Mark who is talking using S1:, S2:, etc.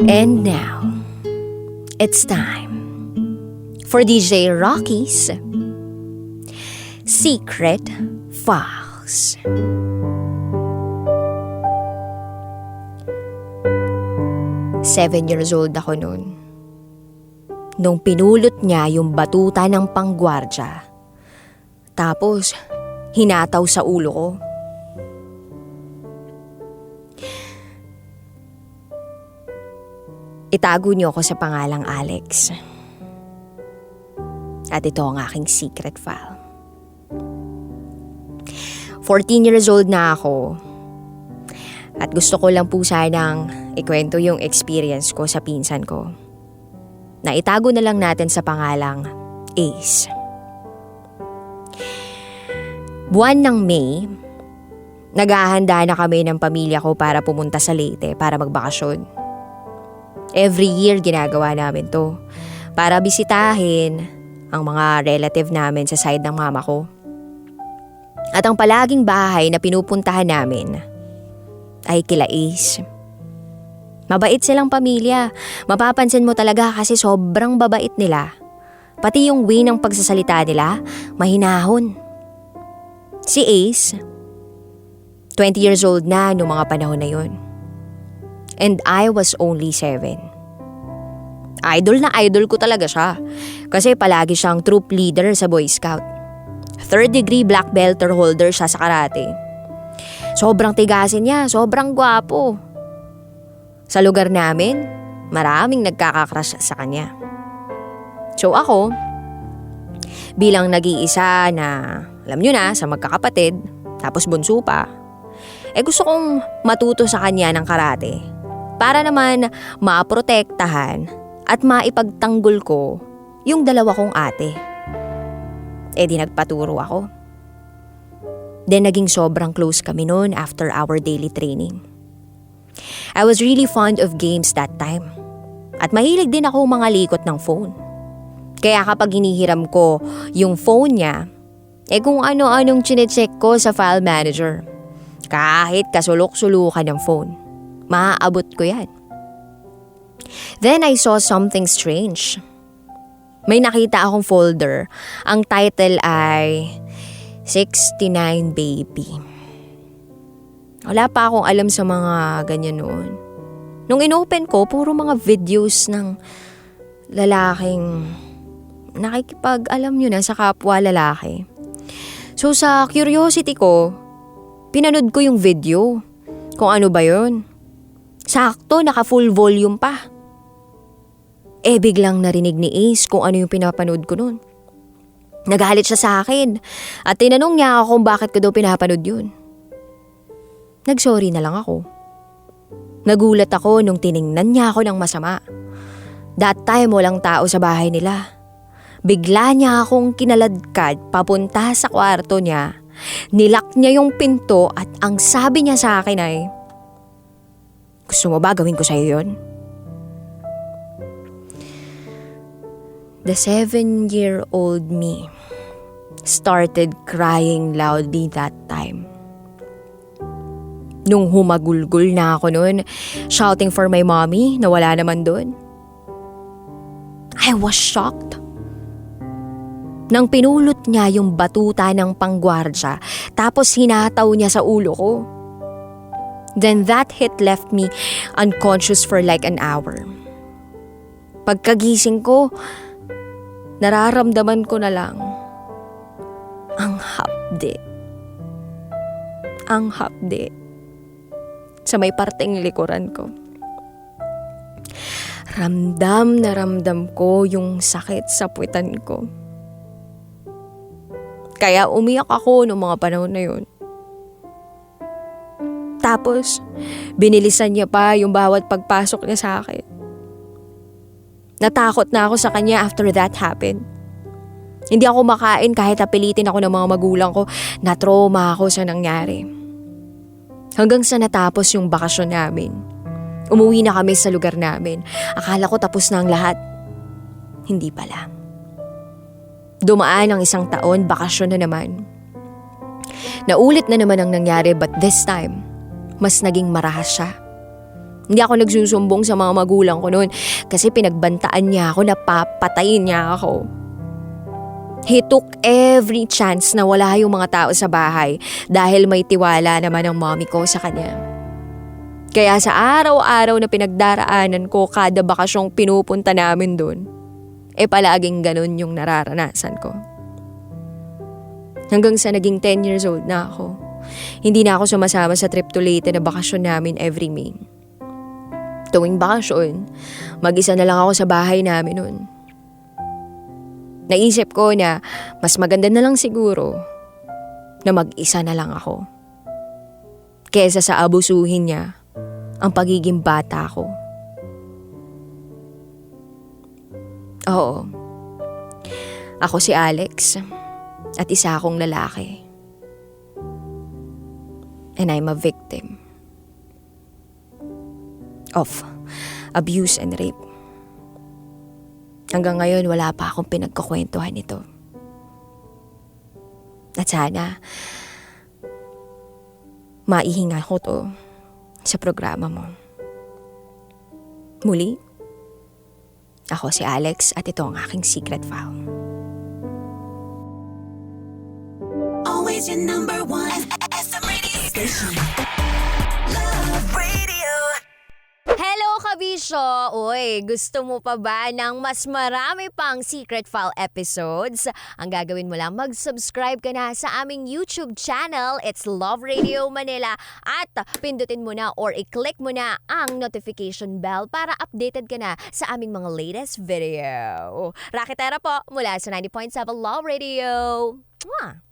S1: And now, it's time for DJ Rocky's Secret Files. Seven years old ako noon. Nung pinulot niya yung batuta ng panggwardya. Tapos, hinataw sa ulo ko. Itago niyo ako sa pangalang Alex. At ito ang aking secret file. 14 years old na ako. At gusto ko lang po sanang ikwento yung experience ko sa pinsan ko. Na itago na lang natin sa pangalang Ace. Buwan ng May, naghahanda na kami ng pamilya ko para pumunta sa Leyte para magbakasyon. Every year ginagawa namin to para bisitahin ang mga relative namin sa side ng mama ko. At ang palaging bahay na pinupuntahan namin ay kila Ace. Mabait silang pamilya. Mapapansin mo talaga kasi sobrang babait nila. Pati yung way ng pagsasalita nila, mahinahon. Si Ace, 20 years old na noong mga panahon na yun. And I was only 7. Idol na idol ko talaga siya. Kasi palagi siyang troop leader sa Boy Scout. 3rd degree black belt holder siya sa karate. Sobrang tigasin niya, sobrang gwapo. Sa lugar namin, maraming nagkakakrush sa kanya. So ako, bilang nag-iisa na, alam nyo na, sa magkakapatid, tapos bunso pa, gusto kong matuto sa kanya ng karate. Para naman maprotektahan at maipagtanggol ko yung dalawa kong ate. Di nagpaturo ako. Then naging sobrang close kami noon after our daily training. I was really fond of games that time. At mahilig din ako mangalikot ng phone. Kaya kapag hinihiram ko yung phone niya, kung ano-anong chinecheck ko sa file manager. Kahit kasulok-sulukan ng phone. Maaabot ko yan. Then I saw something strange. May nakita akong folder. Ang title ay 69 Baby. Wala pa akong alam sa mga ganyan noon. Nung inopen ko, puro mga videos ng lalaking alam nyo na, sa kapwa lalaki. So sa curiosity ko, pinanood ko yung video. Kung ano ba yun. Sakto, naka full volume pa. Biglang narinig ni Ace kung ano yung pinapanood ko nun. Nagalit siya sa akin at tinanong niya ako kung bakit ko daw pinapanood yun. Nagsorry na lang ako. Nagulat ako nung tiningnan niya ako ng masama. That time walang tao sa bahay nila. Bigla niya akong kinaladkad papunta sa kwarto niya. Nilak niya yung pinto at ang sabi niya sa akin ay, "Gusto mo ba gawin ko sa'yo yun?" The 7-year-old me started crying loudly that time. Nung humagulgol na ako noon, shouting for my mommy na wala naman doon. I was shocked. Nang pinulot niya yung batuta ng panggwardya, tapos hinataw niya sa ulo ko. Then that hit left me unconscious for like an hour. Pagkagising ko, nararamdaman ko na lang ang hapde. Ang hapde sa may parteng likuran ko. Ramdam na ramdam ko yung sakit sa puwitan ko. Kaya umiyak ako noong mga panahon na yun. Tapos, binilisan niya pa yung bawat pagpasok niya sa akin. Natakot na ako sa kanya after that happened. Hindi ako makain kahit apilitin ako ng mga magulang ko. Na-trauma ako sa nangyari. Hanggang sa natapos yung bakasyon namin. Umuwi na kami sa lugar namin. Akala ko tapos na ang lahat. Hindi pala. Dumaan ang 1 taon, bakasyon na naman. Naulit na naman ang nangyari but this time, mas naging marahas siya. Hindi ako nagsusumbong sa mga magulang ko noon kasi pinagbantaan niya ako na papatayin niya ako. He took every chance na wala yung mga tao sa bahay dahil may tiwala naman ang mommy ko sa kanya. Kaya sa araw-araw na pinagdaraanan ko kada bakasyong pinupunta namin doon, palaging ganun yung nararanasan ko. Hanggang sa naging 10 years old na ako, hindi na ako sumasama sa trip to Leyte na bakasyon namin every May. Tuwing bakasyon, mag-isa na lang ako sa bahay namin noon. Naisip ko na mas maganda na lang siguro na mag-isa na lang ako kesa sa abusuhin niya ang pagiging bata ko. Oo, ako si Alex at isa akong lalaki. And I'm a victim of abuse and rape. Hanggang ngayon, wala pa akong pinagkukwentuhan ito. At sana, maihinga ko to sa programa mo. Muli, ako si Alex at ito ang aking secret file.
S2: Always your number one SM radio station. Love Radio.
S1: Hello, kabisyo! Uy, gusto mo pa ba ng mas marami pang Secret File episodes? Ang gagawin mo lang, mag-subscribe ka na sa aming YouTube channel. It's Love Radio Manila. At pindutin mo na or i-click mo na ang notification bell para updated ka na sa aming mga latest video. Rakitera po mula sa 90.7 Love Radio. Mwah!